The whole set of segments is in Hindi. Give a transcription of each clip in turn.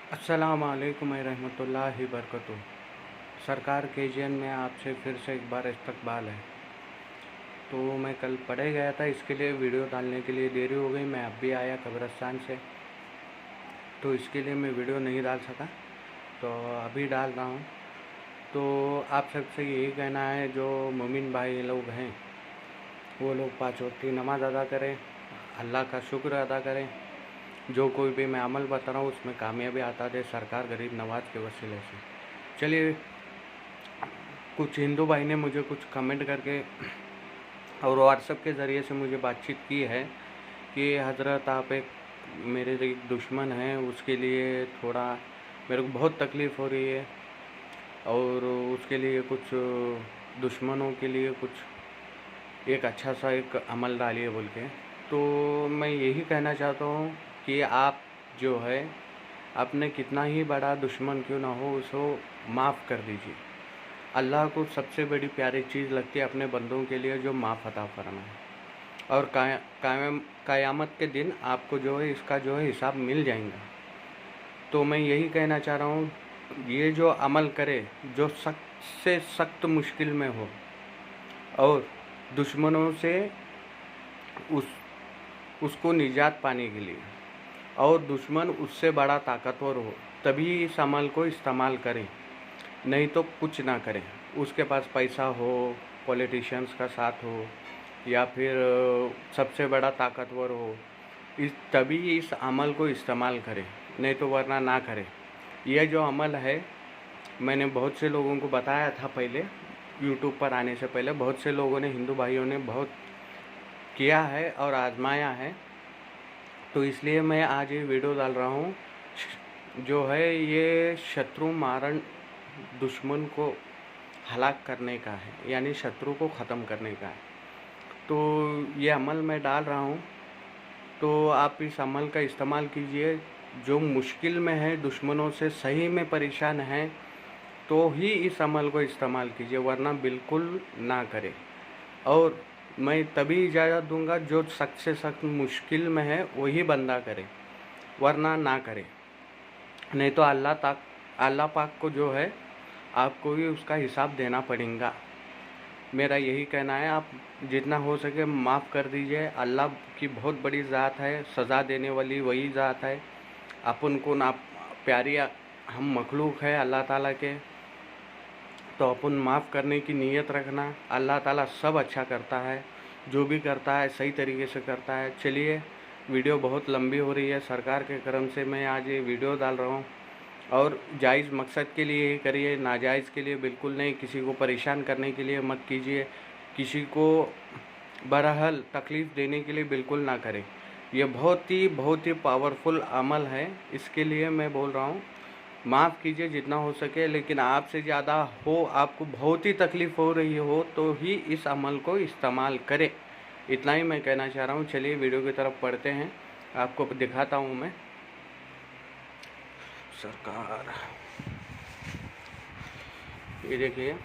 अस्सलाम वालेकुम रहमतुल्लाहि बरकatuh। सरकार KGN में आपसे फिर से एक बार इस्तकबाल है। तो मैं कल पढ़े गया था, इसके लिए वीडियो डालने के लिए देरी हो गई। मैं अब भी आया कब्रिस्तान से, तो इसके लिए मैं वीडियो नहीं डाल सका, तो अभी डाल रहा हूँ। तो आप सबसे यही कहना है, जो मोमिन भाई लोग हैं वो लोग 5 वक्त की नमाज़ अदा करें, अल्लाह का शुक्र अदा करें। जो कोई भी मैं अमल बता रहा हूँ उसमें कामयाबी आता दे सरकार गरीब नवाज के वसीले से। चलिए, कुछ हिंदू भाई ने मुझे कुछ कमेंट करके और व्हाट्सएप के ज़रिए से मुझे बातचीत की है कि हज़रत आप एक मेरे एक दुश्मन हैं, उसके लिए थोड़ा मेरे को बहुत तकलीफ़ हो रही है और उसके लिए कुछ दुश्मनों के लिए कुछ एक अच्छा सा एक अमल डालिए बोल के। तो मैं यही कहना चाहता हूँ कि आप जो है अपने कितना ही बड़ा दुश्मन क्यों ना हो, उसको माफ़ कर दीजिए। अल्लाह को सबसे बड़ी प्यारी चीज़ लगती है अपने बंदों के लिए जो माफ़ अता फरमाए, और क़यामत के दिन आपको जो है इसका जो है हिसाब मिल जाएगा। तो मैं यही कहना चाह रहा हूँ, ये जो अमल करे जो सख्त से सख्त मुश्किल में हो और दुश्मनों से उसको निजात पाने के लिए, और दुश्मन उससे बड़ा ताकतवर हो, तभी इस अमल को इस्तेमाल करें, नहीं तो कुछ ना करें। उसके पास पैसा हो, पॉलिटिशियंस का साथ हो, या फिर सबसे बड़ा ताकतवर हो, तभी इस अमल को इस्तेमाल करें, नहीं तो वरना ना करें। यह जो अमल है मैंने बहुत से लोगों को बताया था पहले, यूट्यूब पर आने से पहले बहुत से लोगों ने, हिंदू भाइयों ने बहुत किया है और आजमाया है। तो इसलिए मैं आज ये वीडियो डाल रहा हूँ। जो है ये शत्रु मारण दुश्मन को हलाक करने का है, यानी शत्रु को ख़त्म करने का है। तो ये अमल मैं डाल रहा हूँ, तो आप इस अमल का इस्तेमाल कीजिए। जो मुश्किल में है, दुश्मनों से सही में परेशान है, तो ही इस अमल को इस्तेमाल कीजिए, वरना बिल्कुल ना करें। और मैं तभी इजाज़त दूंगा जो सख्त से सख्त मुश्किल में है वही बंदा करे, वरना ना करे। नहीं तो अल्लाह पाक को जो है आपको ही उसका हिसाब देना पड़ेगा। मेरा यही कहना है, आप जितना हो सके माफ़ कर दीजिए। अल्लाह की बहुत बड़ी ज़ात है, सज़ा देने वाली वही ज़ात है। अपन को ना प्यारी हम मखलूक है अल्लाह ताला के, तो अपन माफ़ करने की नीयत रखना। अल्लाह ताला सब अच्छा करता है, जो भी करता है सही तरीके से करता है। चलिए, वीडियो बहुत लंबी हो रही है, सरकार के करम से मैं आज ये वीडियो डाल रहा हूँ। और जायज़ मकसद के लिए ही करिए, नाजायज़ के लिए बिल्कुल नहीं। किसी को परेशान करने के लिए मत कीजिए, किसी को बहरहाल तकलीफ़ देने के लिए बिल्कुल ना करें। ये बहुत ही पावरफुल अमल है, इसके लिए मैं बोल रहा हूँ माफ़ कीजिए जितना हो सके। लेकिन आपसे ज़्यादा हो, आपको बहुत ही तकलीफ़ हो रही हो, तो ही इस अमल को इस्तेमाल करें। इतना ही मैं कहना चाह रहा हूँ। चलिए वीडियो की तरफ पढ़ते हैं, आपको दिखाता हूँ मैं। सरकार, ये देखिए,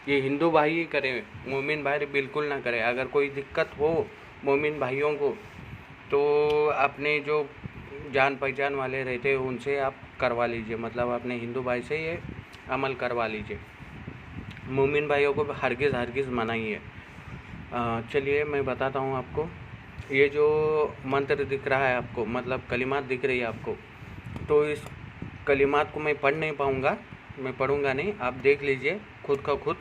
ये हिंदू भाई ही करें, मोमिन भाई बिल्कुल ना करें। अगर कोई दिक्कत हो मोमिन भाइयों को, तो अपने जो जान पहचान वाले रहते हैं उनसे आप करवा लीजिए, मतलब अपने हिंदू भाई से ये अमल करवा लीजिए। मोमिन भाइयों को हरगिज़ मनाही है। चलिए मैं बताता हूँ आपको। ये जो मंत्र दिख रहा है आपको, मतलब कलिमात दिख रही है आपको, तो इस कलिमात को मैं पढ़ नहीं पाऊँगा, मैं पढ़ूँगा नहीं, आप देख लीजिए खुद का खुद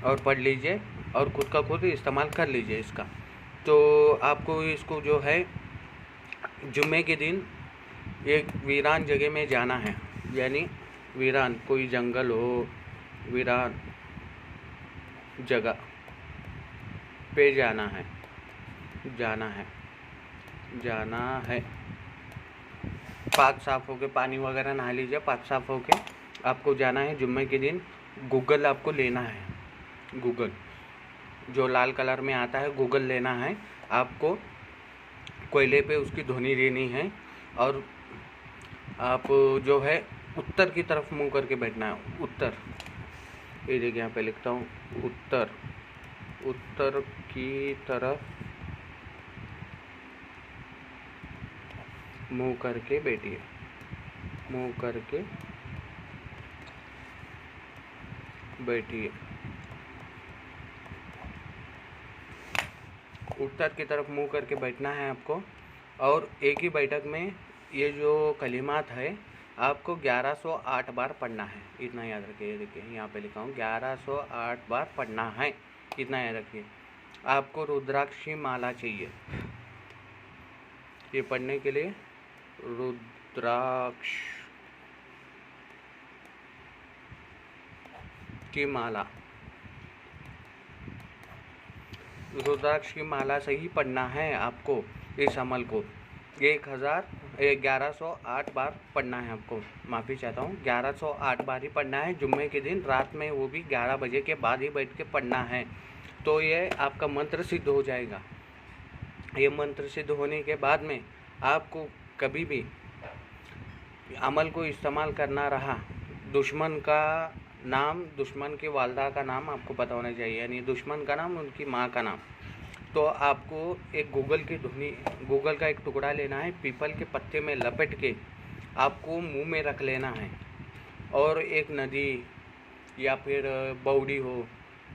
और पढ़ लीजिए और खुद का खुद इस्तेमाल कर लीजिए इसका। तो आपको इसको जो है जुम्मे के दिन एक वीरान जगह में जाना है, यानी वीरान कोई जंगल हो, वीरान जगह पे जाना है। पाक साफ़ होके, पानी वगैरह नहा लीजिए, पाक साफ़ होके आपको जाना है जुम्मे के दिन। गूगल आपको लेना है, गूगल जो लाल कलर में आता है, गूगल लेना है आपको। कोयले पे उसकी धुनी देनी है, और आप जो है उत्तर की तरफ मुंह करके बैठना है। उत्तर, ये देखिए यहाँ पे लिखता हूँ, उत्तर की तरफ मुंह करके बैठिए। मुंह करके बैठिए। उत्तर की तरफ मुंह करके बैठना है आपको, और एक ही बैठक में ये जो कलिमात है आपको 1108 बार पढ़ना है। इतना याद रखिए। देखिए यहाँ पे लिखा हूँ 1108 बार पढ़ना है, इतना याद रखिए। आपको रुद्राक्षी माला चाहिए ये पढ़ने के लिए। रुद्राक्ष की माला, रुद्राक्ष की माला से ही पढ़ना है आपको इस अमल को। 1108 बार पढ़ना है आपको। माफ़ी चाहता हूँ, 1108 बार ही पढ़ना है जुम्मे के दिन रात में, वो भी 11 बजे के बाद ही बैठ के पढ़ना है। तो ये आपका मंत्र सिद्ध हो जाएगा। ये मंत्र सिद्ध होने के बाद में आपको कभी भी अमल को इस्तेमाल करना रहा, दुश्मन का नाम, दुश्मन की वालदा का नाम आपको पता होना चाहिए, यानी दुश्मन का नाम, उनकी माँ का नाम। तो आपको एक गूगल का एक टुकड़ा लेना है, पीपल के पत्ते में लपेट के आपको मुंह में रख लेना है, और एक नदी या फिर बावड़ी हो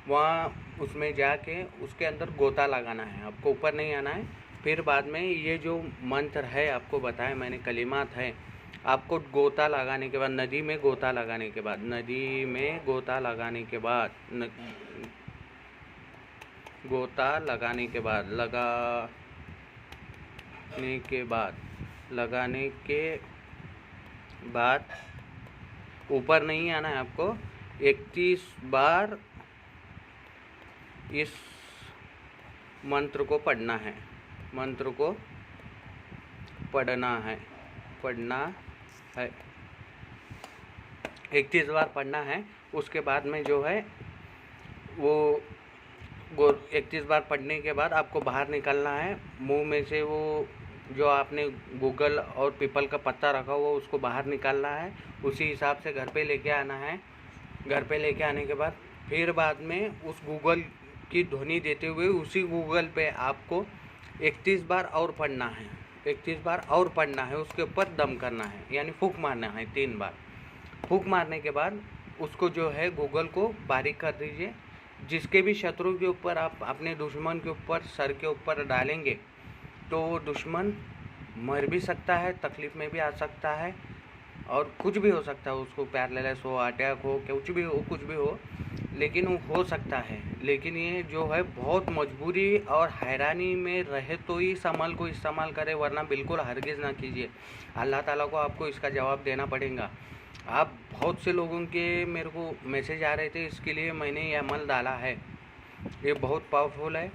वहाँ उसमें जाके उसके अंदर गोता लगाना है। आपको ऊपर नहीं आना है। फिर बाद में ये जो मंत्र है आपको बताया मैंने, कलिमात है, आपको गोता लगाने के बाद, नदी में गोता लगाने के बाद, नदी में गोता लगाने के बाद, गोता लगाने के बाद, लगाने के बाद ऊपर नहीं आना है आपको। 31 बार इस मंत्र को पढ़ना है, मंत्र को पढ़ना है 31 बार पढ़ना है। उसके बाद में जो है वो 31 बार पढ़ने के बाद आपको बाहर निकलना है। मुंह में से वो जो आपने गूगल और पीपल का पत्ता रखा हुआ उसको बाहर निकालना है। उसी हिसाब से घर पे लेके आना है। घर पे लेके आने के बाद फिर बाद में उस गूगल की ध्वनि देते हुए उसी गूगल पे आपको 31 बार और पढ़ना है। 31 बार और पढ़ना है, उसके ऊपर दम करना है, यानी फूंक मारना है 3 बार। फूंक मारने के बाद उसको जो है गूगल को बारीक कर दीजिए। जिसके भी शत्रु के ऊपर आप अपने दुश्मन के ऊपर, सर के ऊपर डालेंगे तो वो दुश्मन मर भी सकता है, तकलीफ़ में भी आ सकता है, और कुछ भी हो सकता है। उसको पैरालिसिस हो, अटैक हो, कुछ भी हो, लेकिन वो हो सकता है। लेकिन ये जो है बहुत मजबूरी और हैरानी में रहे तो ही इस अमल को इस्तेमाल करें, वरना बिल्कुल हरगिज़ ना कीजिए। अल्लाह ताला को आपको इसका जवाब देना पड़ेगा। आप बहुत से लोगों के मेरे को मैसेज आ रहे थे, इसके लिए मैंने ये अमल डाला है। ये बहुत पावरफुल है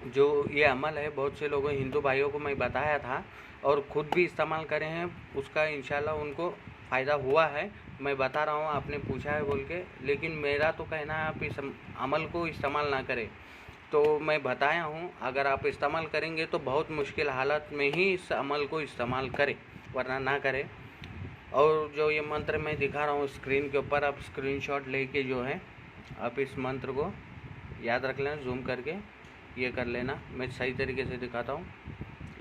जो ये अमल है। बहुत से लोगों हिंदू भाइयों को मैं बताया था और ख़ुद भी इस्तेमाल करे हैं, उसका इंशाल्लाह उनको फ़ायदा हुआ है। मैं बता रहा हूँ, आपने पूछा है बोल के, लेकिन मेरा तो कहना है आप इस अमल को इस्तेमाल ना करें। तो मैं बताया हूँ, अगर आप इस्तेमाल करेंगे तो बहुत मुश्किल हालत में ही इस अमल को इस्तेमाल करें, वरना ना करें। और जो ये मंत्र मैं दिखा रहा हूँ स्क्रीन के ऊपर, आप स्क्रीनशॉट लेके जो है आप इस मंत्र को याद रख लेना, जूम करके ये कर लेना। मैं सही तरीके से दिखाता हूँ।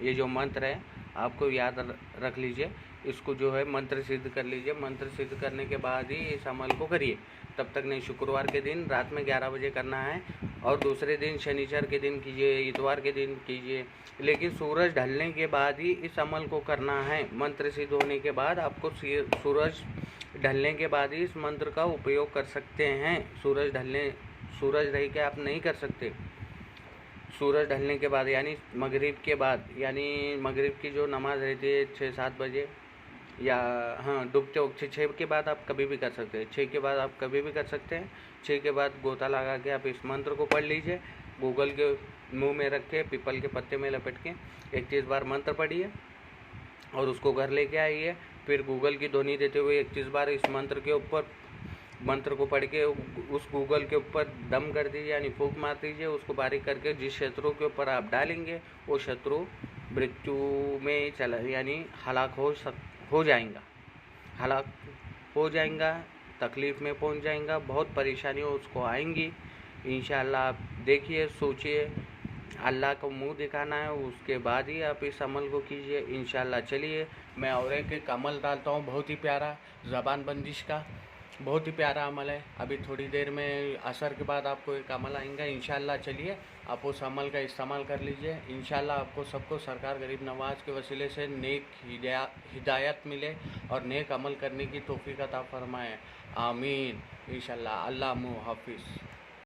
ये जो मंत्र है आपको याद रख लीजिए, इसको जो है मंत्र सिद्ध कर लीजिए। मंत्र सिद्ध करने के बाद ही इस अमल को करिए, तब तक नहीं। शुक्रवार के दिन रात में 11 बजे करना है, और दूसरे दिन शनिचर के दिन कीजिए, इतवार के दिन कीजिए, लेकिन सूरज ढलने के बाद ही इस अमल को करना है। मंत्र सिद्ध होने के बाद आपको सूरज ढलने के बाद ही इस मंत्र का उपयोग कर सकते हैं। सूरज रह के आप नहीं कर सकते। सूरज ढलने के बाद यानी मगरिब के बाद, यानी मगरिब की जो नमाज़ रहती है 6-7 बजे, या हाँ डूबते वक्त 6 के बाद आप कभी भी कर सकते हैं। 6 के बाद आप कभी भी कर सकते हैं। 6 के बाद गोता लगा के आप इस मंत्र को पढ़ लीजिए। गूगल के मुंह में रख के, पीपल के पत्ते में लपेट के 31 बार मंत्र पढ़िए और उसको घर लेके आइए। फिर गूगल की ध्वनि देते हुए 31 बार इस मंत्र को पढ़ के उस गूगल के ऊपर दम कर दीजिए, यानी फूंक मार दीजिए। उसको बारीक करके जिस शत्रु के ऊपर आप डालेंगे वो शत्रु मृत्यु में यानी हलाक हो जाएगा, तकलीफ़ में पहुंच जाएगा, बहुत परेशानियाँ उसको आएंगी। इंशाअल्लाह आप देखिए, सोचिए, अल्लाह को मुंह दिखाना है, उसके बाद ही आप इस अमल को कीजिए इंशाल्लाह। चलिए मैं और एक अमल डालता हूँ, बहुत ही प्यारा, ज़बान बंदिश का बहुत ही प्यारा अमल है। अभी थोड़ी देर में असर के बाद आपको एक अमल आएगा इंशाल्लाह। चलिए आप उस अमल का इस्तेमाल कर लीजिए इंशाल्लाह। आपको सबको सरकार गरीब नवाज के वसीले से नेक हिदायत मिले और नेक अमल करने की तौफीक अता फरमाए, आमीन इंशाल्लाह। अल्लाह हाफिज़।